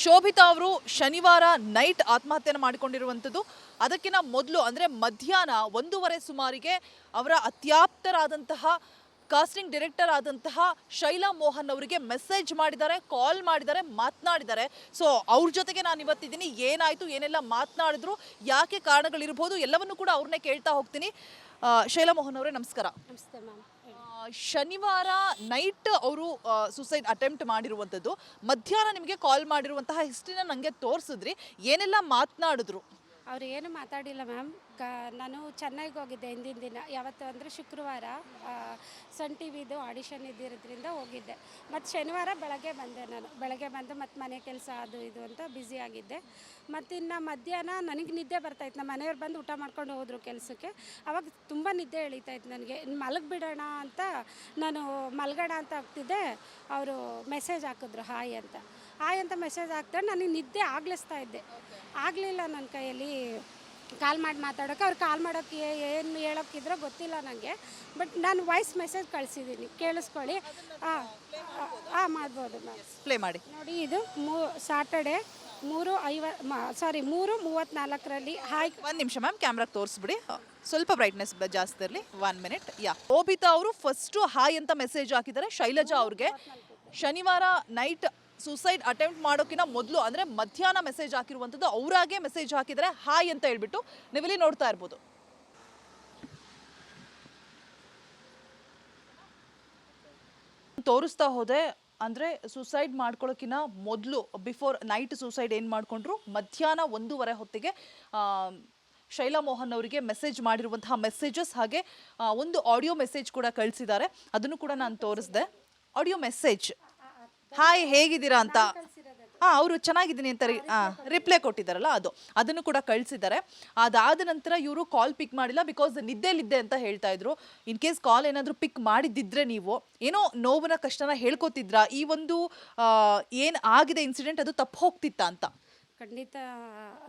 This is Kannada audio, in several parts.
ಶೋಭಿತಾ ಅವರು ಶನಿವಾರ ನೈಟ್ ಆತ್ಮಹತ್ಯೆಯನ್ನು ಮಾಡಿಕೊಂಡಿರುವಂಥದ್ದು. ಅದಕ್ಕಿಂತ ಮೊದಲು ಅಂದರೆ ಮಧ್ಯಾಹ್ನ 1:30 ಸುಮಾರಿಗೆ ಅವರ ಅತ್ಯಾಪ್ತರಾದಂತಹ ಕಾಸ್ಟಿಂಗ್ ಡೈರೆಕ್ಟರ್ ಆದಂತಹ ಶೈಲಾ ಮೋಹನ್ ಅವರಿಗೆ ಮೆಸೇಜ್ ಮಾಡಿದ್ದಾರೆ, ಕಾಲ್ ಮಾಡಿದ್ದಾರೆ, ಮಾತನಾಡಿದ್ದಾರೆ. ಸೊ ಅವ್ರ ಜೊತೆಗೆ ನಾನು ಇವತ್ತಿದ್ದೀನಿ. ಏನಾಯಿತು, ಏನೆಲ್ಲ ಮಾತನಾಡಿದ್ರು, ಯಾಕೆ ಕಾರಣಗಳಿರ್ಬೋದು ಎಲ್ಲವನ್ನೂ ಕೂಡ ಅವ್ರನ್ನೇ ಕೇಳ್ತಾ ಹೋಗ್ತೀನಿ. ಶೈಲಾ ಮೋಹನ್ ಅವರೇ ನಮಸ್ಕಾರ. ನಮಸ್ತೆ ಮ್ಯಾಮ್. ಶನಿವಾರ ನೈಟ್ ಅವರು ಸುಸೈಡ್ ಅಟೆಂಪ್ಟ್ ಮಾಡಿರುವಂಥದ್ದು. ಮಧ್ಯಾಹ್ನ ನಿಮಗೆ ಕಾಲ್ ಮಾಡಿರುವಂತಹ ಹಿಸ್ಟ್ರಿನ ನನಗೆ ತೋರಿಸಿದ್ರಿ. ಏನೆಲ್ಲ ಮಾತನಾಡಿದ್ರು? ಅವ್ರು ಏನು ಮಾತಾಡಿಲ್ಲ ಮ್ಯಾಮ್. ನಾನು ಚೆನ್ನೈಗೆ ಹೋಗಿದ್ದೆ ಹಿಂದಿನ ದಿನ. ಯಾವತ್ತು ಅಂದರೆ ಶುಕ್ರವಾರ ಸನ್ ಟಿ ವಿದು ಆಡಿಷನ್ ಇದ್ದಿರೋದ್ರಿಂದ ಹೋಗಿದ್ದೆ. ಮತ್ತು ಶನಿವಾರ ಬೆಳಗ್ಗೆ ಬಂದೆ. ಬೆಳಗ್ಗೆ ಬಂದು ಮತ್ತು ಮನೆ ಕೆಲಸ ಅದು ಇದು ಅಂತ ಬ್ಯುಸಿ ಆಗಿದ್ದೆ. ಮತ್ತು ಇನ್ನು ಮಧ್ಯಾಹ್ನ ನನಗೆ ನಿದ್ದೆ ಬರ್ತಾಯಿತ್ತು. ನಮ್ಮ ಮನೆಯವ್ರು ಬಂದು ಊಟ ಮಾಡ್ಕೊಂಡು ಹೋದರು ಕೆಲಸಕ್ಕೆ. ಆವಾಗ ತುಂಬ ನಿದ್ದೆ ಎಳೀತಾಯಿತ್ತು ನನಗೆ. ಮಲಗಿಬಿಡೋಣ ಅಂತ ನಾನು ಮಲಗೋಣ ಅಂತ ಹೋಗ್ತಿದ್ದೆ. ಅವರು ಮೆಸೇಜ್ ಹಾಕಿದ್ರು ಹಾಯ್ ಅಂತ ಮೆಸೇಜ್ ಹಾಕ್ತಾರೆ. ನನಗೆ ನಿದ್ದೆ ಆಗ್ಲಿಸ್ತಾ ಇದ್ದೆ. ಆಗಲಿಲ್ಲ ನನ್ನ ಕೈಯಲ್ಲಿ ಕಾಲ್ ಮಾಡಿ ಮಾತಾಡೋಕ್ಕೆ. ಅವ್ರು ಕಾಲ್ ಮಾಡೋಕ್ಕೆ ಏನು ಹೇಳೋಕ್ಕಿದ್ರೋ ಗೊತ್ತಿಲ್ಲ ನನಗೆ. ಬಟ್ ನಾನು ವಾಯ್ಸ್ ಮೆಸೇಜ್ ಕಳಿಸಿದ್ದೀನಿ, ಕೇಳಿಸ್ಕೊಳ್ಳಿ. ಮಾಡ್ಬೋದು ಮ್ಯಾಮ್. ಪ್ಲೇ ಮಾಡಿ ನೋಡಿ, ಇದು ಸಾಟರ್ಡೆ 3:34 ಹಾಯ್. ಒಂದು ನಿಮಿಷ ಮ್ಯಾಮ್, ಕ್ಯಾಮ್ರಾಗೆ ತೋರಿಸ್ಬಿಡಿ. ಸ್ವಲ್ಪ ಬ್ರೈಟ್ನೆಸ್ ಜಾಸ್ತಿ ಇರಲಿ. 1 ಮಿನಿಟ್. ಶೋಭಿತಾ ಅವರು ಫಸ್ಟು ಹಾಯ್ ಅಂತ ಮೆಸೇಜ್ ಹಾಕಿದ್ದಾರೆ ಶೈಲಜಾ ಅವ್ರಿಗೆ. ಶನಿವಾರ ನೈಟ್ ಸುಸೈಡ್ ಅಟೆಂಪ್ಟ್ ಮಾಡೋಕ್ಕಿಂತ ಮೊದಲು ಅಂದರೆ ಮಧ್ಯಾಹ್ನ ಮೆಸೇಜ್ ಹಾಕಿರುವಂಥದ್ದು. ಅವರಾಗೆ ಮೆಸೇಜ್ ಹಾಕಿದರೆ ಹಾಯ್ ಅಂತ ಹೇಳ್ಬಿಟ್ಟು ನೀವಿಲ್ಲಿ ನೋಡ್ತಾ ಇರ್ಬೋದು. ತೋರಿಸ್ತಾ ಹೋದೆ ಅಂದರೆ ಸುಸೈಡ್ ಮಾಡ್ಕೊಳ್ಳೋಕ್ಕಿಂತ ಮೊದಲು ಬಿಫೋರ್ ನೈಟ್ ಸುಸೈಡ್ ಏನು ಮಾಡಿಕೊಂಡ್ರು, ಮಧ್ಯಾಹ್ನ 1:30 ಹೊತ್ತಿಗೆ ಶೈಲಾ ಮೋಹನ್ ಅವರಿಗೆ ಮೆಸೇಜ್ ಮಾಡಿರುವಂತಹ ಮೆಸೇಜಸ್, ಹಾಗೆ ಒಂದು ಆಡಿಯೋ ಮೆಸೇಜ್ ಕೂಡ ಕಳಿಸಿದ್ದಾರೆ. ಅದನ್ನು ಕೂಡ ನಾನು ತೋರಿಸ್ದೆ. ಆಡಿಯೋ ಮೆಸೇಜ್, ಹಾಯ್ ಹೇಗಿದ್ದೀರಾ ಅಂತ. ಅವರು ಚೆನ್ನಾಗಿದ್ದೀನಿ ಅಂತ ರಿಪ್ಲೈ ಕೊಟ್ಟಿದ್ದಾರಲ್ಲ, ಅದನ್ನು ಕೂಡ ಕಳಿಸಿದ್ದಾರೆ. ಅದಾದ ನಂತರ ಇವರು ಕಾಲ್ ಪಿಕ್ ಮಾಡಿಲ್ಲ, ಬಿಕಾಸ್ ನಿದ್ದೆಲಿದ್ದೆ ಅಂತ ಹೇಳ್ತಾ ಇದ್ರು. ಇನ್ ಕೇಸ್ ಕಾಲ್ ಏನಾದರೂ ಪಿಕ್ ಮಾಡಿದ್ದಿದ್ರೆ ನೀವು ಏನೋ ನೋವಿನ ಕಷ್ಟನ ಹೇಳ್ಕೊತಿದ್ರಾ, ಈ ಒಂದು ಏನು ಆಗಿದೆ ಇನ್ಸಿಡೆಂಟ್ ಅದು ತಪ್ಪು ಹೋಗ್ತಿತ್ತ ಅಂತ? ಖಂಡಿತ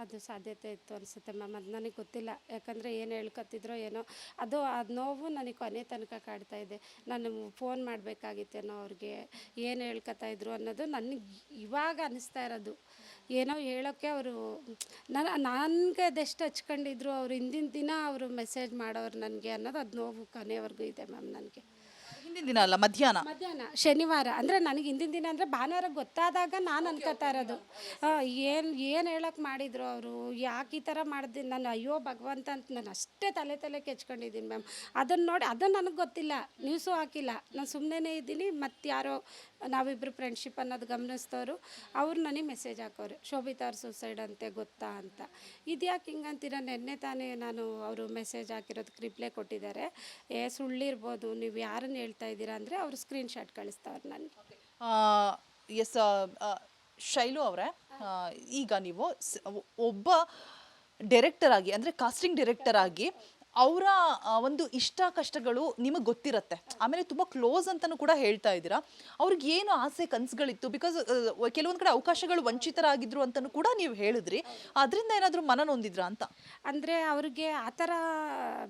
ಅದು ಸಾಧ್ಯತೆ ಇತ್ತು ಅನಿಸುತ್ತೆ ಮ್ಯಾಮ್. ಅದು ನನಗೆ ಗೊತ್ತಿಲ್ಲ, ಯಾಕಂದರೆ ಏನು ಹೇಳ್ಕೊತಿದ್ರೋ ಏನೋ. ಅದು ನೋವು ನನಗೆ ಕೊನೆ ತನಕ ಕಾಡ್ತಾ ಇದೆ. ನಾನು ಫೋನ್ ಮಾಡಬೇಕಾಗಿತ್ತೇನೋ ಅವ್ರಿಗೆ, ಏನು ಹೇಳ್ಕೊತಾಯಿದ್ರು ಅನ್ನೋದು ನನಗೆ ಇವಾಗ ಅನ್ನಿಸ್ತಾ ಇರೋದು. ಏನೋ ಹೇಳೋಕ್ಕೆ ಅವರು ನನಗೆ ಅದೆಷ್ಟು ಹಚ್ಕೊಂಡಿದ್ರು ಅವರು ಹಿಂದಿನ ದಿನ ಅವರು ಮೆಸೇಜ್ ಮಾಡೋರು ನನಗೆ ಅನ್ನೋದು, ಅದು ನೋವು ಕೊನೆವರೆಗೂ ಇದೆ ಮ್ಯಾಮ್ ನನಗೆ. ಹಿಂದಿನ ದಿನ ಅಲ್ಲ, ಮಧ್ಯಾಹ್ನ ಶನಿವಾರ ಅಂದರೆ ನನಗೆ ಹಿಂದಿನ ದಿನ ಅಂದರೆ ಭಾನುವಾರ ಗೊತ್ತಾದಾಗ ನಾನು ಅನ್ಕೋತಾ ಇರೋದು, ಏನು ಹೇಳೋಕ್ಕೆ ಮಾಡಿದ್ರು ಅವರು, ಯಾಕೆ ಈ ಥರ ಮಾಡಿದೆ ನಾನು, ಅಯ್ಯೋ ಭಗವಂತ ಅಂತ ನಾನು ಅಷ್ಟೇ ತಲೆ ಕೆಚ್ಕೊಂಡಿದ್ದೀನಿ ಮ್ಯಾಮ್. ಅದನ್ನು ನೋಡಿ, ಅದು ನನಗೆ ಗೊತ್ತಿಲ್ಲ, ನ್ಯೂಸು ಹಾಕಿಲ್ಲ, ನಾನು ಸುಮ್ಮನೆ ಇದ್ದೀನಿ. ಮತ್ತು ಯಾರೋ ನಾವಿಬ್ಬರು ಫ್ರೆಂಡ್ಶಿಪ್ ಅನ್ನೋದು ಗಮನಿಸ್ತವರು ಅವ್ರು ನನಗೆ ಮೆಸೇಜ್ ಹಾಕೋರು, ಶೋಭಿತಾ ಅವ್ರ ಸುಸೈಡ್ ಅಂತೆ ಗೊತ್ತಾ ಅಂತ. ಇದ್ಯಾಕೆ ಹಿಂಗಂತೀರ, ನೆನ್ನೆ ತಾನೇ ನಾನು ಅವರು ಮೆಸೇಜ್ ಹಾಕಿರೋದಕ್ಕೆ ರಿಪ್ಲೈ ಕೊಟ್ಟಿದ್ದಾರೆ. ಸುಳ್ಳಿರ್ಬೋದು, ನೀವು ಯಾರನ್ನು ಹೇಳ್ತಾ ಇದ್ದೀರಾ ಅಂದರೆ ಅವರು ಸ್ಕ್ರೀನ್ಶಾಟ್ ಕಳಿಸ್ತಾವ್ರು ನನಗೆ. ಎಸ್ ಶೈಲು ಅವರೇ, ಈಗ ನೀವು ಒಬ್ಬ ಡೈರೆಕ್ಟರ್ ಆಗಿ ಅಂದರೆ ಕಾಸ್ಟಿಂಗ್ ಡೈರೆಕ್ಟರ್ ಆಗಿ ಅವರ ಒಂದು ಇಷ್ಟ ಕಷ್ಟಗಳು ನಿಮಗೆ ಗೊತ್ತಿರುತ್ತೆ. ಆಮೇಲೆ ತುಂಬ ಕ್ಲೋಸ್ ಅಂತಲೂ ಕೂಡ ಹೇಳ್ತಾ ಇದ್ದೀರಾ. ಅವ್ರಿಗೆ ಏನು ಆಸೆ ಕನಸುಗಳಿತ್ತು, ಬಿಕಾಸ್ ಕೆಲವೊಂದು ಕಡೆ ಅವಕಾಶಗಳು ವಂಚಿತರಾಗಿದ್ರು ಅಂತಲೂ ಕೂಡ ನೀವು ಹೇಳಿದ್ರಿ. ಅದರಿಂದ ಏನಾದರೂ ಮನ ನೊಂದಿದ್ರಾ ಅಂತ? ಅಂದರೆ ಅವ್ರಿಗೆ ಆ ಥರ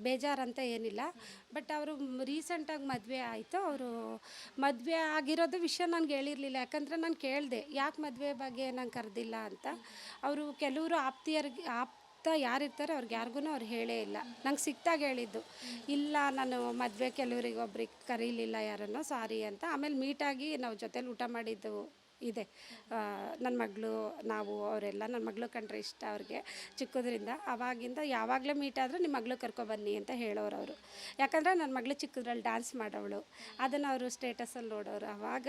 ಬೇಜಾರಂತ ಏನಿಲ್ಲ. ಬಟ್ ಅವರು ರೀಸೆಂಟಾಗಿ ಮದುವೆ ಆಯಿತು. ಅವರು ಮದುವೆ ಆಗಿರೋದು ವಿಷಯ ನನಗೆ ಹೇಳಿರಲಿಲ್ಲ. ಯಾಕಂದರೆ ನಾನು ಕೇಳಿದೆ, ಯಾಕೆ ಮದುವೆ ಬಗ್ಗೆ ನಂಗೆ ಕರೆದಿಲ್ಲ ಅಂತ. ಅವರು ಕೆಲವರು ಯಾರಿರ್ತಾರೆ ಅವ್ರಿಗೆ ಯಾರಿಗೂ ಅವ್ರು ಹೇಳೇ ಇಲ್ಲ. ನಂಗೆ ಸಿಕ್ತಾಗ ಹೇಳಿದ್ದು, ಇಲ್ಲ ನಾನು ಮದುವೆ ಕೆಲವರಿಗೆ ಒಬ್ರಿಗೆ ಕರೀಲಿಲ್ಲ ಯಾರನ್ನೋ, ಸಾರಿ ಅಂತ. ಆಮೇಲೆ ಮೀಟಾಗಿ ನಾವು ಜೊತೇಲಿ ಊಟ ಮಾಡಿದ್ದು ಇದೆ. ನನ್ನ ಮಗಳು, ನಾವು ಅವರೆಲ್ಲ, ನನ್ನ ಮಗಳು ಕಂಡ್ರೆ ಇಷ್ಟ ಅವ್ರಿಗೆ ಚಿಕ್ಕದ್ರಿಂದ. ಆವಾಗಿಂದ ಯಾವಾಗಲೇ ಮೀಟ್ ಆದರೂ ನಿಮ್ಮ ಮಗಳು ಕರ್ಕೊಬನ್ನಿ ಅಂತ ಹೇಳೋರು ಅವರು. ಯಾಕಂದರೆ ನನ್ನ ಮಗಳು ಚಿಕ್ಕದ್ರಲ್ಲಿ ಡ್ಯಾನ್ಸ್ ಮಾಡೋವಳು, ಅದನ್ನು ಅವರು ಸ್ಟೇಟಸಲ್ಲಿ ನೋಡೋರು. ಆವಾಗ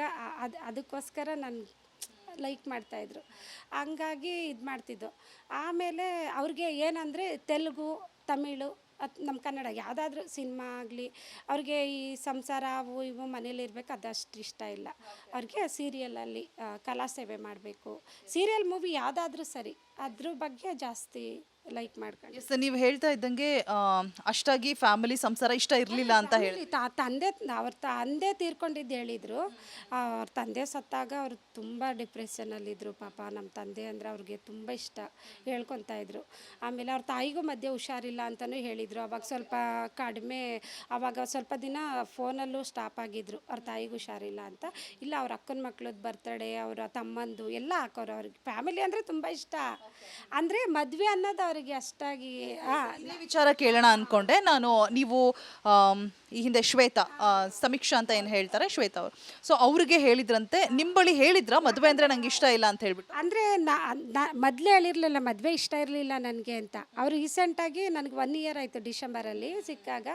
ಅದಕ್ಕೋಸ್ಕರ ನಾನು ಲೈಕ್ ಮಾಡ್ತಾಯಿದ್ರು, ಹಂಗಾಗಿ ಇದು ಮಾಡ್ತಿದ್ದು. ಆಮೇಲೆ ಅವ್ರಿಗೆ ಏನಂದರೆ ತೆಲುಗು, ತಮಿಳು, ನಮ್ಮ ಕನ್ನಡ ಯಾವುದಾದ್ರೂ ಸಿನಿಮಾ ಆಗಲಿ, ಅವ್ರಿಗೆ ಈ ಸಂಸಾರ ಅವು ಇವು ಮನೇಲಿ ಇರಬೇಕು, ಅದಷ್ಟು ಇಷ್ಟ ಇಲ್ಲ ಅವ್ರಿಗೆ. ಸೀರಿಯಲಲ್ಲಿ ಕಲಾ ಸೇವೆ ಮಾಡಬೇಕು, ಸೀರಿಯಲ್ ಮೂವಿ ಯಾವುದಾದ್ರೂ ಸರಿ, ಅದ್ರ ಬಗ್ಗೆ ಜಾಸ್ತಿ ಲೈಕ್ ಮಾಡ್ಕೊಂಡು. ಎಸ್, ನೀವು ಹೇಳ್ತಾ ಇದ್ದಂಗೆ ಅಷ್ಟಾಗಿ ಫ್ಯಾಮಿಲಿ ಸಂಸಾರ ಇಷ್ಟ ಇರಲಿಲ್ಲ ಅಂತ ಹೇಳಿ. ತಂದೆ ಅವ್ರ ತಂದೆ ತೀರ್ಕೊಂಡಿದ್ದು ಹೇಳಿದರು. ಅವ್ರ ತಂದೆ ಸತ್ತಾಗ ಅವ್ರು ತುಂಬ ಡಿಪ್ರೆಷನಲ್ಲಿದ್ದರು ಪಾಪ. ನಮ್ಮ ತಂದೆ ಅಂದರೆ ಅವ್ರಿಗೆ ತುಂಬ ಇಷ್ಟ, ಹೇಳ್ಕೊತಾ ಇದ್ರು. ಆಮೇಲೆ ಅವ್ರ ತಾಯಿಗೂ ಮಧ್ಯೆ ಹುಷಾರಿಲ್ಲ ಅಂತಲೂ ಹೇಳಿದರು. ಅವಾಗ ಸ್ವಲ್ಪ ಕಡಿಮೆ, ಅವಾಗ ಸ್ವಲ್ಪ ದಿನ ಫೋನಲ್ಲೂ ಸ್ಟಾಪ್ ಆಗಿದ್ರು, ಅವ್ರ ತಾಯಿಗೂ ಹುಷಾರಿಲ್ಲ ಅಂತ. ಇಲ್ಲ ಅವ್ರ ಅಕ್ಕನ ಮಕ್ಳದ್ದು ಬರ್ತಡೇ, ಅವರ ತಮ್ಮಂದು ಎಲ್ಲ ಹಾಕೋರು. ಅವ್ರಿಗೆ ಫ್ಯಾಮಿಲಿ ಅಂದರೆ ತುಂಬ ಇಷ್ಟ. ಅಂದರೆ ಮದುವೆ ಅನ್ನೋದು ಅವರಿಗೆ ಅಷ್ಟಾಗಿ ಇದೇ ವಿಚಾರ ಕೇಳೋಣ ಅನ್ಕೊಂಡೆ ನಾನು. ನೀವು ಈ ಹಿಂದೆ ಶ್ವೇತಾ, ಸಮೀಕ್ಷಾ ಅಂತ ಏನು ಹೇಳ್ತಾರೆ, ಶ್ವೇತಾ ಅವರು, ಸೊ ಅವ್ರಿಗೆ ಹೇಳಿದ್ರಂತೆ, ನಿಮ್ಮ ಬಳಿ ಹೇಳಿದ್ರ ಮದುವೆ ಅಂದರೆ ನಂಗೆ ಇಷ್ಟ ಇಲ್ಲ ಅಂತ ಹೇಳ್ಬಿಟ್ಟು? ಅಂದರೆ ಮೊದಲೇ ಹೇಳಿರಲಿಲ್ಲ ಮದುವೆ ಇಷ್ಟ ಇರಲಿಲ್ಲ ನನಗೆ ಅಂತ. ಅವರು ರೀಸೆಂಟಾಗಿ ನನಗೆ 1 ಇಯರ್ ಆಯಿತು ಡಿಸೆಂಬರಲ್ಲಿ ಸಿಕ್ಕಾಗ.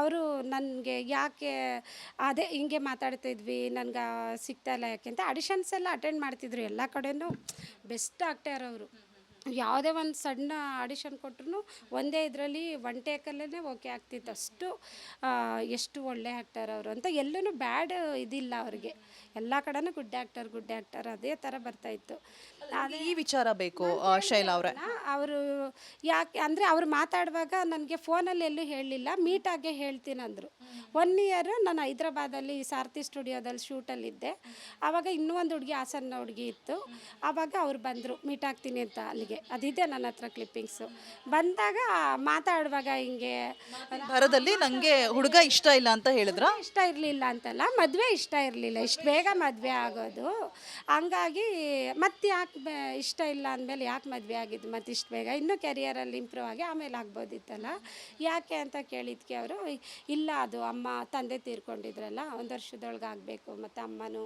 ಅವರು ನನಗೆ ಯಾಕೆ ಅದೇ ಹಿಂಗೆ ಮಾತಾಡ್ತಿದ್ವಿ, ನನಗೆ ಸಿಗ್ತಾ ಇಲ್ಲ ಯಾಕೆ ಅಂತ. ಆಡಿಷನ್ಸ್ ಎಲ್ಲ ಅಟೆಂಡ್ ಮಾಡ್ತಿದ್ರು, ಎಲ್ಲ ಕಡೆನೂ ಬೆಸ್ಟ್ ಆಕ್ಟರ್ ಅವರು. ಯಾವುದೇ ಒಂದು ಸಣ್ಣ ಆಡಿಷನ್ ಕೊಟ್ಟರು ಒಂದೇ ಇದರಲ್ಲಿ 1 ಟೇಕಲ್ಲೇ ಓಕೆ ಆಗ್ತಿತ್ತು. ಅಷ್ಟು ಎಷ್ಟು ಒಳ್ಳೆ ಆ್ಯಕ್ಟರ್ ಅವರು ಅಂತ. ಎಲ್ಲೂ ಬ್ಯಾಡ್ ಇದಿಲ್ಲ ಅವ್ರಿಗೆ, ಎಲ್ಲ ಕಡೆನೂ ಗುಡ್ ಆ್ಯಕ್ಟರ್ ಅದೇ ಥರ ಬರ್ತಾಯಿತ್ತು. ಈ ವಿಚಾರ ಬೇಕು ಶೈಲಾ ಅವರೇ. ಅವರು ಯಾಕೆ ಅಂದರೆ ಅವ್ರು ಮಾತಾಡುವಾಗ ನನಗೆ ಫೋನಲ್ಲಿ ಎಲ್ಲೂ ಹೇಳಲಿಲ್ಲ, ಮೀಟಾಗೆ ಹೇಳ್ತೀನಿ ಅಂದರು. 1 ಇಯರು ನಾನು ಹೈದ್ರಾಬಾದಲ್ಲಿ ಸಾರಥಿ ಸ್ಟುಡಿಯೋದಲ್ಲಿ ಶೂಟಲ್ಲಿದ್ದೆ. ಆವಾಗ ಇನ್ನೂ ಒಂದು ಹುಡುಗಿ, ಹಾಸನ್ನ ಹುಡುಗಿ ಇತ್ತು. ಆವಾಗ ಅವ್ರು ಬಂದರು ಮೀಟ್ ಆಗ್ತೀನಿ ಅಂತ ಅಲ್ಲಿಗೆ. ಅದಿದೆ ನನ್ನ ಹತ್ರ ಕ್ಲಿಪ್ಪಿಂಗ್ಸು. ಬಂದಾಗ ಮಾತಾಡುವಾಗ ಹಿಂಗೆ ಭರದಲ್ಲಿ ನನಗೆ ಹುಡುಗ ಇಷ್ಟ ಇಲ್ಲ ಅಂತ ಹೇಳಿದ್ರ? ಇಷ್ಟ ಇರಲಿಲ್ಲ ಅಂತಲ್ಲ, ಮದುವೆ ಇಷ್ಟ ಇರಲಿಲ್ಲ, ಇಷ್ಟು ಬೇಗ ಮದುವೆ ಆಗೋದು. ಹಂಗಾಗಿ ಮತ್ತೆ ಯಾಕೆ ಇಷ್ಟ ಇಲ್ಲ ಅಂದಮೇಲೆ ಯಾಕೆ ಮದುವೆ ಆಗಿದ್ದು ಮತ್ತು ಇಷ್ಟು ಬೇಗ, ಇನ್ನೂ ಕೆರಿಯರಲ್ಲಿ ಇಂಪ್ರೂವ್ ಆಗಿ ಆಮೇಲೆ ಆಗ್ಬೋದಿತ್ತಲ್ಲ, ಯಾಕೆ ಅಂತ ಕೇಳಿದ್ಕೆ ಅವರು ಇಲ್ಲ, ಅದು ಅಮ್ಮ ತಂದೆ ತೀರ್ಕೊಂಡಿದ್ರಲ್ಲ, 1 ವರ್ಷದೊಳಗೆ ಆಗಬೇಕು, ಮತ್ತು ಅಮ್ಮನೂ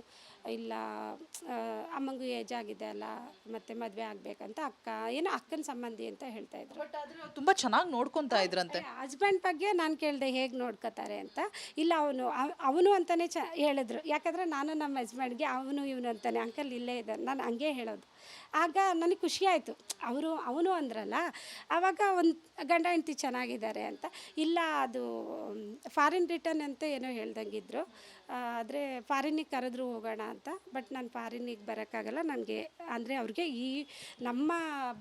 ಇಲ್ಲ, ಅಮ್ಮಂಗೂ ಏಜ್ ಆಗಿದೆ ಅಲ್ಲ, ಮತ್ತು ಮದುವೆ ಆಗಬೇಕಂತ ಏನೋ ಅಕ್ಕನ ಸಂಬಂಧಿ ಅಂತ ಹೇಳ್ತಾಯಿದ್ರು. ಬಟ್ ಆದರೆ ತುಂಬ ಚೆನ್ನಾಗಿ ನೋಡ್ಕೊತಾ ಇದ್ರಂತೆ. ಹಸ್ಬೆಂಡ್ ಬಗ್ಗೆ ನಾನು ಕೇಳಿದೆ ಹೇಗೆ ನೋಡ್ಕೋತಾರೆ ಅಂತ. ಇಲ್ಲ ಅವನು ಅಂತಲೇ ಹೇಳಿದ್ರು. ಯಾಕಂದರೆ ನಾನು ನಮ್ಮ ಹಸ್ಬೆಂಡ್ಗೆ ಇವನು ಅಂತಾನೆ ಅಂಕಲ್ ಇಲ್ಲೇ ಇದ್ದಾರೆ, ನಾನು ಹಂಗೆ ಹೇಳೋದು. ಆಗ ನನಗೆ ಖುಷಿ ಆಯಿತು, ಅವನು ಅಂದ್ರಲ್ಲ. ಆವಾಗ ಒಂದು ಗಂಡ ಹೆಂಡತಿ ಚೆನ್ನಾಗಿದ್ದಾರೆ ಅಂತ. ಇಲ್ಲ, ಅದು ಫಾರಿನ್ ರಿಟರ್ನ್ ಅಂತ ಏನೋ ಹೇಳ್ದಂಗಿದ್ರು. ಆದರೆ ಫಾರಿನಿಗೆ ಕರೆದ್ರು ಹೋಗೋಣ ಅಂತ. ಬಟ್ ನಾನು ಫಾರಿನಿಗೆ ಬರೋಕ್ಕಾಗಲ್ಲ ನನಗೆ, ಅಂದರೆ ಅವ್ರಿಗೆ ಈ ನಮ್ಮ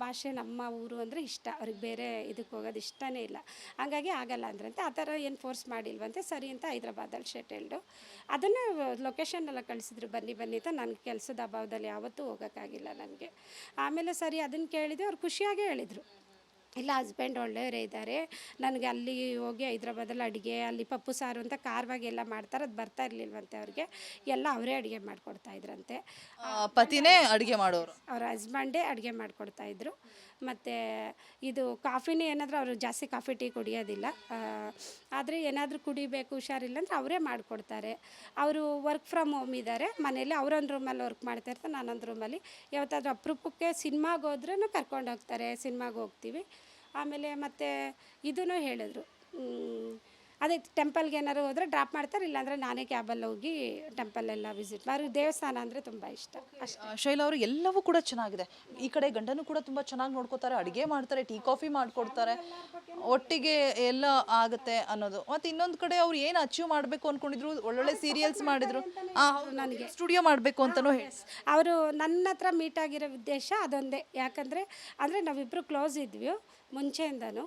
ಭಾಷೆ ನಮ್ಮ ಊರು ಅಂದರೆ ಇಷ್ಟ, ಅವ್ರಿಗೆ ಬೇರೆ ಇದಕ್ಕೆ ಹೋಗೋದು ಇಷ್ಟನೇ ಇಲ್ಲ. ಹಂಗಾಗಿ ಆಗಲ್ಲ ಅಂದ್ರಂತೆ. ಆ ಥರ ಏನು ಫೋರ್ಸ್ ಮಾಡಿಲ್ವಂತೆ. ಸರಿ ಅಂತ ಹೈದ್ರಾಬಾದಲ್ಲಿ ಶೆಟಲ್ಡು. ಅದನ್ನು ಲೊಕೇಶನ್ ಎಲ್ಲ ಕಳಿಸಿದ್ರು, ಬನ್ನಿ ಅಂತ. ನನಗೆ ಕೆಲಸದ ಅಭಾವದಲ್ಲಿ ಯಾವತ್ತೂ ಹೋಗೋಕ್ಕಾಗಿಲ್ಲ ನನಗೆ. ಆಮೇಲೆ ಸರಿ ಅದನ್ನು ಕೇಳಿದೆ, ಅವ್ರು ಖುಷಿಯಾಗೇ ಹೇಳಿದರು, ಇಲ್ಲ ಹಸ್ಬೆಂಡ್ ಒಳ್ಳೆಯವರೇ ಇದ್ದಾರೆ, ನನಗೆ ಅಲ್ಲಿ ಹೋಗಿ ಹೈದ್ರಾಬಾದಲ್ಲಿ ಅಡುಗೆ, ಅಲ್ಲಿ ಪಪ್ಪು ಸಾರು ಅಂತ ಖಾರವಾಗಿ ಎಲ್ಲ ಮಾಡ್ತಾರೆ, ಅದು ಬರ್ತಾ ಇರಲಿಲ್ವಂತೆ ಅವ್ರಿಗೆ. ಎಲ್ಲ ಅವರೇ ಅಡುಗೆ ಮಾಡಿಕೊಡ್ತಾಯಿದ್ರಂತೆ. ಪತಿನೇ ಅಡುಗೆ ಮಾಡೋರು, ಅವ್ರ ಹಸ್ಬೆಂಡೇ ಅಡುಗೆ ಮಾಡಿಕೊಡ್ತಾಯಿದ್ರು. ಮತ್ತು ಇದು ಕಾಫಿನೇ ಏನಾದರೂ ಅವರು ಜಾಸ್ತಿ ಕಾಫಿ ಟೀ ಕುಡಿಯೋದಿಲ್ಲ. ಆದರೆ ಏನಾದರೂ ಕುಡಿಬೇಕು ಹುಷಾರಿಲ್ಲ ಅಂದರೆ ಅವರೇ ಮಾಡಿಕೊಡ್ತಾರೆ. ಅವರು ವರ್ಕ್ ಫ್ರಮ್ ಹೋಮ್ ಇದ್ದಾರೆ, ಮನೇಲಿ ಅವರೊಂದು ರೂಮಲ್ಲಿ ವರ್ಕ್ ಮಾಡ್ತಾಯಿರ್ತಾರೆ, ನಾನೊಂದು ರೂಮಲ್ಲಿ. ಯಾವತ್ತಾದ್ರೂ ಅಪರೂಪಕ್ಕೆ ಸಿನಿಮಾಗೆ ಹೋದ್ರೂ ಕರ್ಕೊಂಡು ಹೋಗ್ತಾರೆ, ಸಿನಿಮಾಗೆ ಹೋಗ್ತೀವಿ. ಆಮೇಲೆ ಮತ್ತು ಇದನ್ನು ಹೇಳಿದ್ರು, ಅದೇ ಟೆಂಪಲ್ಗೆ ಏನಾದ್ರು ಹೋದರೆ ಡ್ರಾಪ್ ಮಾಡ್ತಾರೆ, ಇಲ್ಲಾಂದರೆ ನಾನೇ ಕ್ಯಾಬಲ್ಲಿ ಹೋಗಿ ಟೆಂಪಲ್ಲೆಲ್ಲ ವಿಸಿಟ್ ಅವ್ರಿಗೆ ದೇವಸ್ಥಾನ ಅಂದರೆ ತುಂಬ ಇಷ್ಟ ಅಷ್ಟೇ. ಶೈಲಾ ಅವರು ಎಲ್ಲವೂ ಕೂಡ ಚೆನ್ನಾಗಿದೆ. ಈ ಕಡೆ ಗಂಡನೂ ಕೂಡ ತುಂಬ ಚೆನ್ನಾಗಿ ನೋಡ್ಕೋತಾರೆ, ಅಡುಗೆ ಮಾಡ್ತಾರೆ, ಟೀ ಕಾಫಿ ಮಾಡಿಕೊಡ್ತಾರೆ, ಒಟ್ಟಿಗೆ ಎಲ್ಲ ಆಗುತ್ತೆ ಅನ್ನೋದು. ಮತ್ತು ಇನ್ನೊಂದು ಕಡೆ ಅವ್ರು ಏನು ಅಚೀವ್ ಮಾಡಬೇಕು ಅಂದ್ಕೊಂಡಿದ್ರು, ಒಳ್ಳೊಳ್ಳೆ ಸೀರಿಯಲ್ಸ್ ಮಾಡಿದ್ರು, ನನಗೆ ಸ್ಟುಡಿಯೋ ಮಾಡಬೇಕು ಅಂತಲೂ ಅವರು ನನ್ನ ಹತ್ರ ಮೀಟ್ ಆಗಿರೋ ಉದ್ದೇಶ ಅದೊಂದೇ. ಯಾಕಂದರೆ ಅಂದರೆ ನಾವಿಬ್ಬರು ಕ್ಲೋಸ್ ಇದ್ವಿ ಮುಂಚೆಯಿಂದನೂ.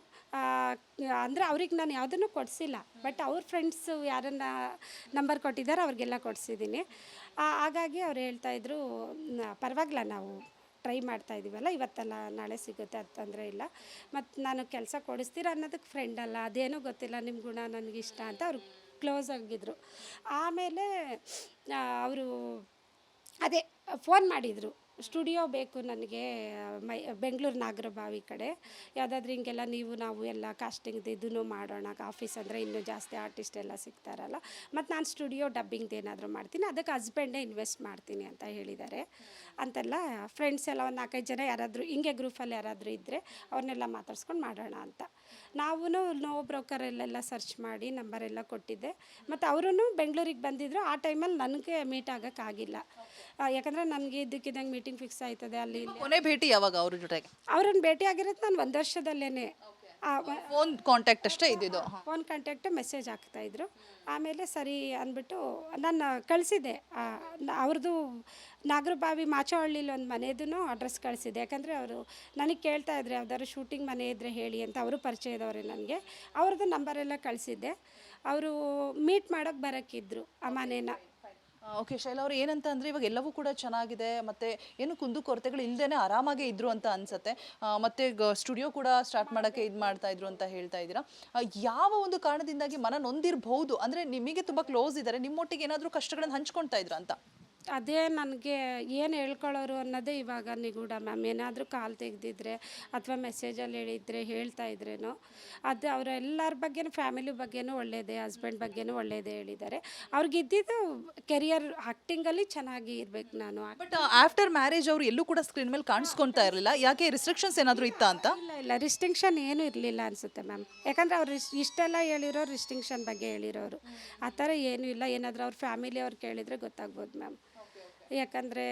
ಅಂದರೆ ಅವ್ರಿಗೆ ನಾನು ಯಾವುದನ್ನು ಕೊಡಿಸಿಲ್ಲ, ಬಟ್ ಅವ್ರ ಫ್ರೆಂಡ್ಸು ಯಾರನ್ನ ನಂಬರ್ ಕೊಟ್ಟಿದ್ದಾರೆ ಅವ್ರಿಗೆಲ್ಲ ಕೊಡಿಸಿದ್ದೀನಿ. ಹಾಗಾಗಿ ಅವ್ರು ಹೇಳ್ತಾಯಿದ್ರು, ಪರವಾಗಿಲ್ಲ ನಾವು ಟ್ರೈ ಮಾಡ್ತಾಯಿದ್ದೀವಲ್ಲ, ಇವತ್ತಲ್ಲ ನಾಳೆ ಸಿಗುತ್ತೆ, ಅದು ತೊಂದರೆ ಇಲ್ಲ. ಮತ್ತು ನಾನು ಕೆಲಸ ಕೊಡಿಸ್ತೀರ ಅನ್ನೋದಕ್ಕೆ ಫ್ರೆಂಡ್ ಅಲ್ಲ, ಅದೇನೋ ಗೊತ್ತಿಲ್ಲ, ನಿಮ್ಮ ಗುಣ ನನಗಿಷ್ಟ ಅಂತ ಅವ್ರು ಕ್ಲೋಸ್ ಆಗಿದ್ದರು. ಆಮೇಲೆ ಅವರು ಅದೇ ಫೋನ್ ಮಾಡಿದರು, ಸ್ಟುಡಿಯೋ ಬೇಕು ನನಗೆ, ಬೆಂಗಳೂರು ನಾಗರಬಾವಿ ಕಡೆ ಯಾವುದಾದ್ರೂ ಹಿಂಗೆಲ್ಲ ನಾವು ಎಲ್ಲ ಕಾಸ್ಟಿಂಗ್ದು ಇದನ್ನು ಮಾಡೋಣ, ಆಫೀಸ್ ಅಂದರೆ ಇನ್ನೂ ಜಾಸ್ತಿ ಆರ್ಟಿಸ್ಟ್ ಎಲ್ಲ ಸಿಗ್ತಾರಲ್ಲ, ಮತ್ತು ನಾನು ಸ್ಟುಡಿಯೋ ಡಬ್ಬಿಂಗ್ದು ಏನಾದರೂ ಮಾಡ್ತೀನಿ, ಅದಕ್ಕೆ ಹಸ್ಬೆಂಡೇ ಇನ್ವೆಸ್ಟ್ ಮಾಡ್ತೀನಿ ಅಂತ ಹೇಳಿದ್ದಾರೆ ಅಂತೆಲ್ಲ. ಫ್ರೆಂಡ್ಸ್ ಎಲ್ಲ ಒಂದು 4-5 ಜನ ಯಾರಾದರೂ ಹಿಂಗೆ ಗ್ರೂಪಲ್ಲಿ ಯಾರಾದರೂ ಇದ್ದರೆ ಅವ್ರನ್ನೆಲ್ಲ ಮಾತಾಡ್ಸ್ಕೊಂಡು ಮಾಡೋಣ ಅಂತ. ನಾವು ನೋ ಬ್ರೋಕರಲ್ಲೆಲ್ಲ ಸರ್ಚ್ ಮಾಡಿ ನಂಬರೆಲ್ಲ ಕೊಟ್ಟಿದ್ದೆ. ಮತ್ತು ಅವರೂ ಬೆಂಗಳೂರಿಗೆ ಬಂದಿದ್ದರು. ಆ ಟೈಮಲ್ಲಿ ನನಗೆ ಮೀಟ್ ಆಗೋಕ್ಕಾಗಿಲ್ಲ, ಯಾಕಂದರೆ ನನಗೆ ಇದ್ದಕ್ಕಿದ್ದಂಗೆ ಮೀಟಿಂಗ್ ಫಿಕ್ಸ್ ಆಯ್ತದೆ ಅಲ್ಲಿ. ಕೊನೆ ಭೇಟಿ ಯಾವಾಗ ಅವ್ರ ಜೊತೆಗೆ? ಅವ್ರನ್ನ ಭೇಟಿ ಆಗಿರೋದು ನಾನು 1 ವರ್ಷದಲ್ಲೇ. ಫೋನ್ ಕಾಂಟ್ಯಾಕ್ಟ್ ಅಷ್ಟೇ ಇದ್ದಿದ್ದು. ಫೋನ್ ಕಾಂಟ್ಯಾಕ್ಟ್ ಮೆಸೇಜ್ ಹಾಕ್ತಾಯಿದ್ರು. ಆಮೇಲೆ ಸರಿ ಅಂದ್ಬಿಟ್ಟು ನಾನು ಕಳಿಸಿದ್ದೆ. ಅವ್ರದ್ದು ನಾಗರಬಾವಿ ಮಾಚವಳ್ಳಿಲಿ ಒಂದು ಮನೆಯದೂ ಅಡ್ರೆಸ್ ಕಳಿಸಿದ್ದೆ. ಯಾಕಂದರೆ ಅವರು ನನಗೆ ಕೇಳ್ತಾ ಇದ್ರು ಯಾವ್ದಾದ್ರು ಶೂಟಿಂಗ್ ಮನೆ ಇದ್ದರೆ ಹೇಳಿ ಅಂತ. ಅವರು ಪರಿಚಯದವರೇ ನನಗೆ. ಅವ್ರದ್ದು ನಂಬರೆಲ್ಲ ಕಳಿಸಿದ್ದೆ. ಅವರು ಮೀಟ್ ಮಾಡೋಕ್ಕೆ ಬರೋಕ್ಕಿದ್ರು ಆ ಮನೇನ. ಓಕೆ ಶೈಲಾ ಅವರು ಏನಂತ ಅಂದರೆ ಇವಾಗ ಎಲ್ಲವೂ ಕೂಡ ಚೆನ್ನಾಗಿದೆ ಮತ್ತು ಏನು ಕುಂದು ಕೊರತೆಗಳು ಇಲ್ಲದೇ ಆರಾಮಾಗೇ ಇದ್ರು ಅಂತ ಅನ್ಸುತ್ತೆ. ಮತ್ತು ಸ್ಟುಡಿಯೋ ಕೂಡ ಸ್ಟಾರ್ಟ್ ಮಾಡೋಕ್ಕೆ ಇದು ಮಾಡ್ತಾ ಇದ್ರು ಅಂತ ಹೇಳ್ತಾ ಇದ್ದೀರಾ. ಯಾವ ಒಂದು ಕಾರಣದಿಂದಾಗಿ ಮನ ನೊಂದಿರಬಹುದು ಅಂದರೆ ನಿಮಗೆ ತುಂಬ ಕ್ಲೋಸ್ ಇದ್ದಾರೆ, ನಿಮ್ಮೊಟ್ಟಿಗೆ ಏನಾದರೂ ಕಷ್ಟಗಳನ್ನು ಹಂಚ್ಕೊಳ್ತಾ ಇದ್ರ ಅಂತ? ಅದೇ ನನಗೆ ಏನು ಹೇಳ್ಕೊಳ್ಳೋರು ಅನ್ನೋದೇ ಇವಾಗ ನಿಗೂಢ ಮ್ಯಾಮ್. ಏನಾದರೂ ಕಾಲ್ ತೆಗೆದಿದ್ರೆ ಅಥವಾ ಮೆಸೇಜಲ್ಲಿ ಹೇಳಿದರೆ ಹೇಳ್ತಾ ಇದ್ರೇನೋ ಅದು ಅವರೆಲ್ಲರ ಬಗ್ಗೆನೂ ಫ್ಯಾಮಿಲಿ ಬಗ್ಗೆನೂ ಒಳ್ಳೆಯದೇ, ಹಸ್ಬೆಂಡ್ ಬಗ್ಗೆನೂ ಒಳ್ಳೆಯದೇ ಹೇಳಿದ್ದಾರೆ. ಅವ್ರಿಗಿದ್ದಿದ್ದು ಕೆರಿಯರ್ ಆ್ಯಕ್ಟಿಂಗಲ್ಲಿ ಚೆನ್ನಾಗಿ ಇರಬೇಕು ನಾನು. ಬಟ್ ಆಫ್ಟರ್ ಮ್ಯಾರೇಜ್ ಅವರು ಎಲ್ಲೂ ಕೂಡ ಸ್ಕ್ರೀನ್ ಮೇಲೆ ಕಾಣಿಸ್ಕೊಳ್ತಾ ಇರಲಿಲ್ಲ. ಯಾಕೆ ರಿಸ್ಟ್ರಿಕ್ಷನ್ಸ್ ಏನಾದರೂ ಇತ್ತಾ ಅಂತ? ಇಲ್ಲ ರಿಸ್ಟ್ರಿಕ್ಷನ್ ಏನೂ ಇರಲಿಲ್ಲ ಅನಿಸುತ್ತೆ ಮ್ಯಾಮ್. ಯಾಕಂದರೆ ಅವ್ರು ಇಷ್ಟೆಲ್ಲ ಹೇಳಿರೋ ರಿಸ್ಟ್ರಿಕ್ಷನ್ ಬಗ್ಗೆ ಹೇಳಿರೋರು. ಆ ಥರ ಏನೂ ಇಲ್ಲ. ಏನಾದರೂ ಅವ್ರ ಫ್ಯಾಮಿಲಿ ಅವ್ರು ಕೇಳಿದರೆ ಗೊತ್ತಾಗ್ಬೋದು ಮ್ಯಾಮ್. ಯಾಕಂದರೆ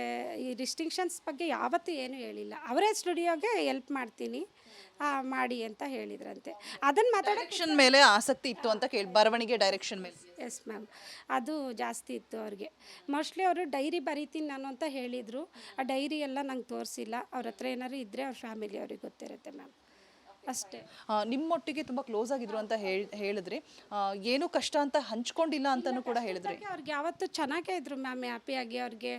ಈ ರಿಸ್ಟ್ರಿಕ್ಷನ್ಸ್ ಬಗ್ಗೆ ಯಾವತ್ತೂ ಏನೂ ಹೇಳಿಲ್ಲ. ಅವರೇ ಸ್ಟುಡಿಯೋಗೆ ಎಲ್ಪ್ ಮಾಡ್ತೀನಿ ಮಾಡಿ ಅಂತ ಹೇಳಿದ್ರಂತೆ. ಅದನ್ನು ಡೈರೆಕ್ಷನ್ ಮೇಲೆ ಆಸಕ್ತಿ ಇತ್ತು ಅಂತ ಬರವಣಿಗೆ ಡೈರೆಕ್ಷನ್ ಮೇಲೆ. ಎಸ್ ಮ್ಯಾಮ್, ಅದು ಜಾಸ್ತಿ ಇತ್ತು ಅವ್ರಿಗೆ. ಮೋಸ್ಟ್ಲಿ ಅವರು ಡೈರಿ ಬರೀತೀನಿ ನಾನು ಅಂತ ಹೇಳಿದರು. ಆ ಡೈರಿ ಎಲ್ಲ ನಂಗೆ ತೋರಿಸಿಲ್ಲ. ಅವ್ರ ಹತ್ರ ಏನಾದ್ರು ಇದ್ದರೆ ಅವ್ರ ಫ್ಯಾಮಿಲಿ ಅವ್ರಿಗೆ ಗೊತ್ತಿರುತ್ತೆ ಮ್ಯಾಮ್, ಅಷ್ಟೇ. ನಿಮ್ಮೊಟ್ಟಿಗೆ ತುಂಬ ಕ್ಲೋಸ್ ಆಗಿದ್ರು ಅಂತ ಹೇಳಿದ್ರಿ. ಏನು ಕಷ್ಟ ಅಂತ ಹಂಚ್ಕೊಂಡಿಲ್ಲ ಅಂತಲೂ ಕೂಡ ಹೇಳಿದ್ರಿ. ಅವ್ರಿಗೆ ಯಾವತ್ತೂ ಚೆನ್ನಾಗೇ ಇದ್ರು ಮ್ಯಾಮ್, ಹ್ಯಾಪಿಯಾಗಿ. ಅವ್ರಿಗೆ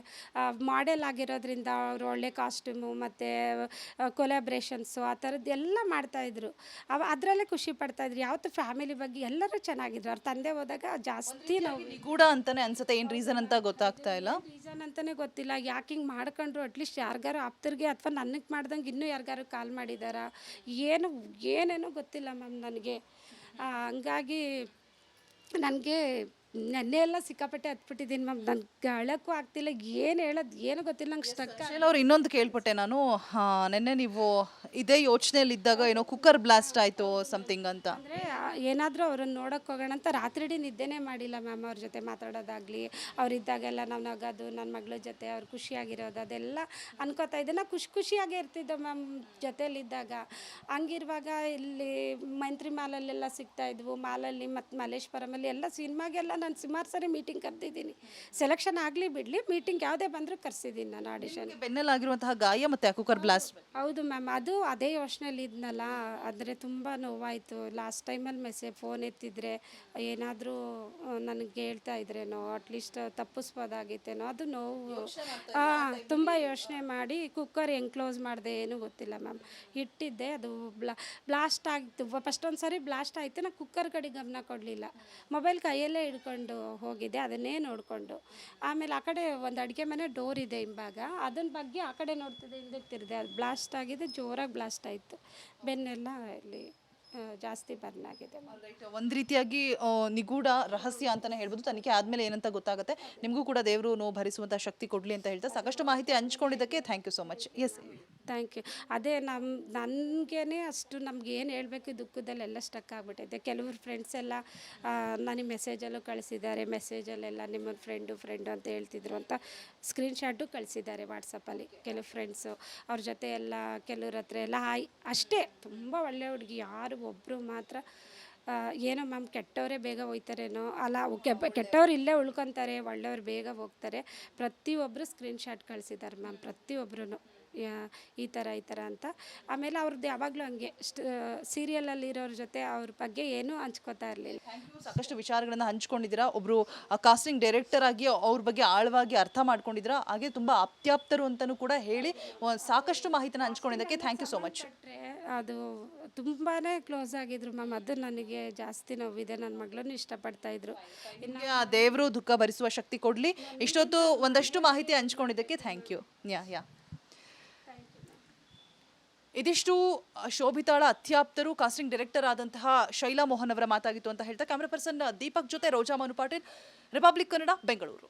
ಮಾಡೆಲ್ ಆಗಿರೋದ್ರಿಂದ ಅವರು ಒಳ್ಳೆ ಕಾಸ್ಟ್ಯೂಮು ಮತ್ತು ಕೊಲಾಬ್ರೇಷನ್ಸು ಆ ಥರದ್ದು ಎಲ್ಲ ಮಾಡ್ತಾಯಿದ್ರು. ಅದರಲ್ಲೇ ಖುಷಿ ಪಡ್ತಾಯಿದ್ರು. ಯಾವತ್ತೂ ಫ್ಯಾಮಿಲಿ ಬಗ್ಗೆ ಎಲ್ಲರೂ ಚೆನ್ನಾಗಿದ್ರು. ಅವ್ರ ತಂದೆ ಹೋದಾಗ ಜಾಸ್ತಿ ನಾವು ನಿಗೂಢ ಅಂತಲೇ ಅನ್ಸುತ್ತೆ. ಏನು ರೀಸನ್ ಅಂತ ಗೊತ್ತಾಗ್ತಾ ಇಲ್ಲ. ರೀಸನ್ ಅಂತಲೇ ಗೊತ್ತಿಲ್ಲ. ಯಾಕೆ ಹಿಂಗೆ ಮಾಡ್ಕೊಂಡ್ರು. ಅಟ್ಲೀಸ್ಟ್ ಯಾರಿಗಾರು ಆಪ್ತರಿಗೆ ಅಥವಾ ನನಗೆ ಮಾಡ್ದಂಗೆ ಇನ್ನೂ ಯಾರಿಗಾರು ಕಾಲ್ ಮಾಡಿದಾರಾ ಏನೇನೋ ಗೊತ್ತಿಲ್ಲ ಮ್ಯಾಮ್ ನನಗೆ. ಹಂಗಾಗಿ ನನಗೆ ನೆನ್ನೆ ಎಲ್ಲ ಸಿಕ್ಕಾಪಟ್ಟೆ ಹತ್ಬಿಟ್ಟಿದ್ದೀನಿ ಮ್ಯಾಮ್. ನನಗೆ ಅಳಕ್ಕೂ ಆಗ್ತಿಲ್ಲ. ಏನು ಹೇಳೋದು ಏನು ಗೊತ್ತಿಲ್ಲ ನಂಗೆ ಸ್ಟಕ್. ಅವ್ರು ಇನ್ನೊಂದು ಕೇಳ್ಪಟ್ಟೆ ನಾನು, ನೆನ್ನೆ ನೀವು ಇದೇ ಯೋಚನೆಯಲ್ಲಿದ್ದಾಗ ಏನೋ ಕುಕ್ಕರ್ ಬ್ಲಾಸ್ಟ್ ಆಯಿತು ಸಮಥಿಂಗ್ ಅಂತ. ಅಂದರೆ ಏನಾದರೂ ಅವ್ರನ್ನ ನೋಡೋಕೆ ಹೋಗೋಣ ಅಂತ ರಾತ್ರಿ ನಿದ್ದೆನೇ ಮಾಡಿಲ್ಲ ಮ್ಯಾಮ್. ಅವ್ರ ಜೊತೆ ಮಾತಾಡೋದಾಗಲಿ, ಅವರಿದ್ದಾಗೆಲ್ಲ ನಾವು ನಗೋದು, ನನ್ನ ಮಗಳ ಜೊತೆ ಅವ್ರು ಖುಷಿಯಾಗಿರೋದು ಅದೆಲ್ಲ ಅನ್ಕೋತಾ ಇದ್ದೆ. ನಾನು ಖುಷಿಯಾಗೇ ಇರ್ತಿದ್ದೆ ಮ್ಯಾಮ್ ಜೊತೆಯಲ್ಲಿದ್ದಾಗ. ಹಂಗಿರುವಾಗ ಇಲ್ಲಿ ಮೈತ್ರಿ ಮಾಲಲ್ಲೆಲ್ಲ ಸಿಗ್ತಾಯಿದ್ವು. ಮಾಲಲ್ಲಿ ಮತ್ತು ಮಲ್ಲೇಶ್ವರಮಲ್ಲಿ ಎಲ್ಲ ಸಿನಿಮಾಗೆಲ್ಲ ನಾನು ಸುಮಾರು ಸರಿ ಮೀಟಿಂಗ್ ಕರೆದಿದ್ದೀನಿ. ಸೆಲೆಕ್ಷನ್ ಆಗಲಿ ಬಿಡಲಿ, ಮೀಟಿಂಗ್ ಯಾವುದೇ ಬಂದರೂ ಕರೆಸಿದ್ದೀನಿ ನಾನು ಆಡಿಷನ್. ಬೆನ್ನಲ್ಲಾಗಿರುವಂತಹ ಗಾಯ ಮತ್ತು ಕುಕ್ಕರ್ ಬ್ಲಾಸ್ಟ್. ಹೌದು ಮ್ಯಾಮ್, ಅದು ಅದೇ ಯೋಚನೆಯಲ್ಲಿ ಇದ್ನಲ್ಲ. ಅಂದರೆ ತುಂಬ ನೋವಾಯಿತು. ಲಾಸ್ಟ್ ಟೈಮಲ್ಲಿ ಫೋನ್ ಎತ್ತಿದ್ರೆ ಏನಾದರೂ ನನಗೆ ಹೇಳ್ತಾ ಇದ್ರೇನೋ, ಅಟ್ಲೀಸ್ಟ್ ತಪ್ಪಿಸ್ಬೋದಾಗಿತ್ತೇನೋ, ಅದು ನೋವು. ತುಂಬ ಯೋಚನೆ ಮಾಡಿ ಕುಕ್ಕರ್ ಹೆಂಗೆ ಕ್ಲೋಸ್ ಮಾಡಿದೆ ಏನೂ ಗೊತ್ತಿಲ್ಲ ಮ್ಯಾಮ್. ಇಟ್ಟಿದ್ದೆ, ಅದು ಬ್ಲಾಸ್ಟ್ ಆಗಿತ್ತು. ಫಸ್ಟ್ ಒಂದು ಸಾರಿ ಬ್ಲಾಸ್ಟ್ ಆಯಿತು. ನಾನು ಕುಕ್ಕರ್ ಕಡೆ ಗಮನ ಕೊಡಲಿಲ್ಲ. ಮೊಬೈಲ್ ಕೈಯಲ್ಲೇ ಹಿಡ್ಕೊಂಡು ಹೋಗಿದ್ದೆ, ಅದನ್ನೇ ನೋಡಿಕೊಂಡು. ಆಮೇಲೆ ಆ ಕಡೆ ಒಂದು ಅಡುಗೆ ಮನೆ ಡೋರ್ ಇದೆ ಹಿಂಭಾಗ, ಅದನ್ನ ಬಗ್ಗೆ ಆ ಕಡೆ ನೋಡ್ತಿದ್ದೆ, ಹಿಂದಕ್ಕೆ ತಿರ್ದೆ. ಅದು ಬ್ಲಾಸ್ಟ್ ಆಗಿದೆ, ಜೋರಾಗಿ ಬ್ಲಾಸ್ಟ್ ಆಯಿತು. ಬೆನ್ನೆಲ್ಲ ಇಲ್ಲಿ ಜಾಸ್ತಿ ಬರ್ನ್ ಆಗಿದೆ. ಒಂದು ರೀತಿಯಾಗಿ ನಿಗೂಢ ರಹಸ್ಯ ಅಂತಲೇ ಹೇಳ್ಬೋದು. ತನಿಖೆ ಆದಮೇಲೆ ಏನಂತ ಗೊತ್ತಾಗುತ್ತೆ. ನಿಮಗೂ ಕೂಡ ದೇವರು ನೋವು ಭರಿಸುವಂಥ ಶಕ್ತಿ ಕೊಡಲಿ ಅಂತ ಹೇಳ್ತಾ ಸಾಕಷ್ಟು ಮಾಹಿತಿ ಹಂಚ್ಕೊಂಡಿದ್ದಕ್ಕೆ thank you so much. Yes, thank you. ಅದೇ ನನಗೇ ಅಷ್ಟು ನಮ್ಗೆ ಏನು ಹೇಳಬೇಕು ದುಃಖದಲ್ಲೆಲ್ಲ ಸ್ಟಕ್ ಆಗಿಬಿಟ್ಟಿದೆ. ಕೆಲವರು ಫ್ರೆಂಡ್ಸ್ ಎಲ್ಲ ನನಗೆ ಮೆಸೇಜಲ್ಲೂ ಕಳಿಸಿದ್ದಾರೆ. ಮೆಸೇಜಲ್ಲೆಲ್ಲ ನಿಮ್ಮ ಫ್ರೆಂಡು ಅಂತ ಹೇಳ್ತಿದ್ರು ಅಂತ ಸ್ಕ್ರೀನ್ಶಾಟು ಕಳಿಸಿದ್ದಾರೆ ವಾಟ್ಸಪ್ಪಲ್ಲಿ. ಕೆಲವು ಫ್ರೆಂಡ್ಸು ಅವ್ರ ಜೊತೆ ಎಲ್ಲ ಕೆಲವ್ರ ಹತ್ರ ಎಲ್ಲ ಅಷ್ಟೇ ತುಂಬ ಒಳ್ಳೆ ಹುಡುಗಿ. ಯಾರು ಒಬ್ಬರು ಮಾತ್ರ ಏನೋ ಮ್ಯಾಮ್ ಕೆಟ್ಟವರೇ ಬೇಗ ಹೋಗ್ತಾರೇನೋ, ಅಲ್ಲ ಕೆಟ್ಟವ್ರು ಇಲ್ಲೇ ಉಳ್ಕೊತಾರೆ, ಒಳ್ಳೆಯವ್ರು ಬೇಗ ಹೋಗ್ತಾರೆ. ಪ್ರತಿಯೊಬ್ಬರು ಸ್ಕ್ರೀನ್ಶಾಟ್ ಕಳಿಸಿದ್ದಾರೆ ಮ್ಯಾಮ್, ಪ್ರತಿಯೊಬ್ಬರೂ ಈ ಥರ ಅಂತ. ಆಮೇಲೆ ಅವ್ರದ್ದು ಯಾವಾಗಲೂ ಹಂಗೆ ಸೀರಿಯಲಲ್ಲಿರೋರ ಜೊತೆ ಅವ್ರ ಬಗ್ಗೆ ಏನೂ ಹಂಚ್ಕೋತಾ ಇರಲಿಲ್ಲ. ಸಾಕಷ್ಟು ವಿಚಾರಗಳನ್ನು ಹಂಚ್ಕೊಂಡಿದ್ದೀರಾ. ಒಬ್ಬರು ಕಾಸ್ಟಿಂಗ್ ಡೈರೆಕ್ಟರ್ ಆಗಿ ಅವ್ರ ಬಗ್ಗೆ ಆಳವಾಗಿ ಅರ್ಥ ಮಾಡ್ಕೊಂಡಿದ್ದೀರಾ. ಹಾಗೆ ತುಂಬ ಅಪ್ತ್ಯಾಪ್ತರು ಅಂತಲೂ ಕೂಡ ಹೇಳಿ ಸಾಕಷ್ಟು ಮಾಹಿತಿನ ಹಂಚ್ಕೊಂಡಿದ್ದಕ್ಕೆ ಥ್ಯಾಂಕ್ ಯು ಸೋ ಮಚ್. ಅದು ತುಂಬಾ ಕ್ಲೋಸ್ ಆಗಿದ್ರು ಮ್ಯಾಮ್. ಅದು ನನಗೆ ಜಾಸ್ತಿ ನೋವಿದೆ. ನನ್ನ ಮಗಳನ್ನು ಇಷ್ಟಪಡ್ತಾಯಿದ್ರು. ಇನ್ನು ದೇವರು ದುಃಖ ಭರಿಸುವ ಶಕ್ತಿ ಕೊಡಲಿ. ಇಷ್ಟೊತ್ತು ಒಂದಷ್ಟು ಮಾಹಿತಿ ಹಂಚ್ಕೊಂಡಿದ್ದಕ್ಕೆ ಥ್ಯಾಂಕ್ ಯು. ಯಾ ಇದಿಷ್ಟು ಶೋಭಿತಾಳ ಅತ್ಯಾಪ್ತರು ಕಾಸ್ಟಿಂಗ್ ಡೈರೆಕ್ಟರ್ ಆದಂತಹ ಶೈಲಾ ಮೋಹನ್ ಅವರ ಮಾತಾಗಿತ್ತು ಅಂತ ಹೇಳ್ತಾ ಕ್ಯಾಮ್ರಾ ಪರ್ಸನ್ ದೀಪಕ್ ಜೊತೆ ರೋಜಾ ಮನು ಪಾಟೀಲ್, ರಿಪಬ್ಲಿಕ್ ಕನ್ನಡ, ಬೆಂಗಳೂರು.